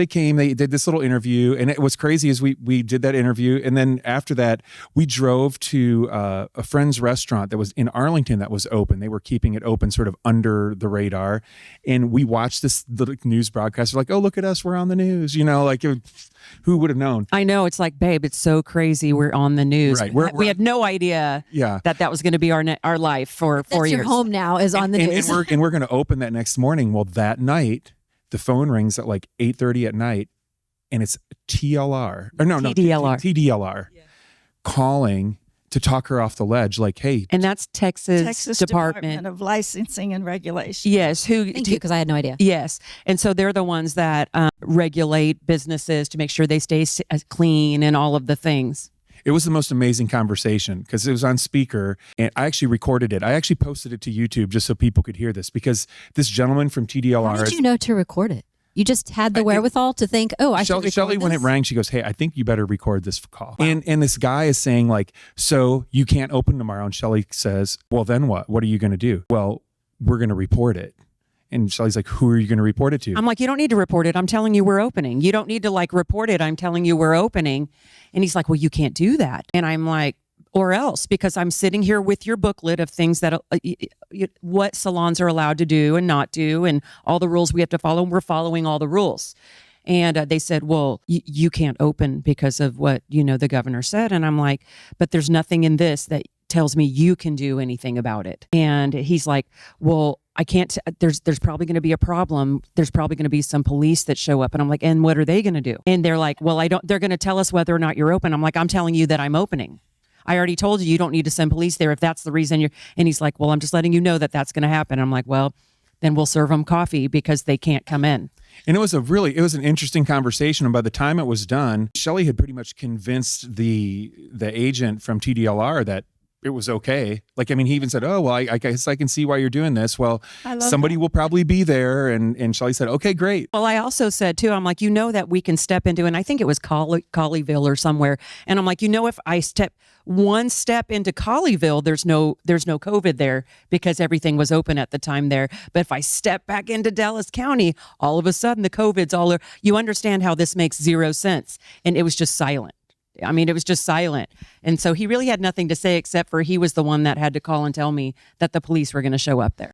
They came, they did this little interview, and what's crazy is we did that interview, and then after that, we drove to a friend's restaurant that was in Arlington that was open. They were keeping it open sort of under the radar, and we watched this little news broadcast. We're like, oh, look at us, we're on the news. Who would have known? I know, it's like, babe, it's so crazy. We're on the news. Right. We had no idea that was going to be our life for 4 years. Your home now is on the news. And we're going to open that next morning. Well, that night, the phone rings at like 8:30 at night, and it's TDLR calling to talk her off the ledge. Like, hey, and that's Texas Department of Licensing and Regulation. Yes, Thank you, because I had no idea. Yes, and so they're the ones that regulate businesses to make sure they stay clean and all of the things. It was the most amazing conversation because it was on speaker, and I actually recorded it. I actually posted it to YouTube just so people could hear this, because this gentleman from TDLR. How did you know to record it? You just had the wherewithal to think, I should record this? Shelley, when it rang, she goes, hey, I think you better record this call. Wow. And this guy is saying, like, so you can't open tomorrow. And Shelley says, well, then what? What are you going to do? Well, we're going to report it. And Shelley's like, who are you going to report it to? I'm like, you don't need to report it. I'm telling you we're opening. You don't need to report it. I'm telling you we're opening. And he's like, well, you can't do that. And I'm like, or else, because I'm sitting here with your booklet of things that what salons are allowed to do and not do, and all the rules we have to follow. And we're following all the rules. And they said, well, you can't open because of what, the governor said. And I'm like, but there's nothing in this that tells me you can do anything about it. And he's like, well, I can't, there's probably going to be a problem. There's probably going to be some police that show up. And I'm like, and what are they going to do? And they're like, well, they're going to tell us whether or not you're open. I'm like, I'm telling you that I'm opening. I already told you don't need to send police there if that's the reason and he's like, well, I'm just letting you know that that's going to happen. I'm like, well, then we'll serve them coffee because they can't come in. And it was an interesting conversation. And by the time it was done, Shelley had pretty much convinced the agent from TDLR that it was okay. Like, I mean, he even said, oh, well, I guess I can see why you're doing this. Well, somebody will probably be there. And Shelley said, okay, great. Well, I also said too, I'm like, that we can step into, and I think it was Colleyville or somewhere. And I'm like, if I step one step into Colleyville, there's no COVID there because everything was open at the time there. But if I step back into Dallas County, all of a sudden the COVID's all over. You understand how this makes zero sense. And it was just silent. I mean, it was just silent. And so he really had nothing to say except for he was the one that had to call and tell me that the police were going to show up there.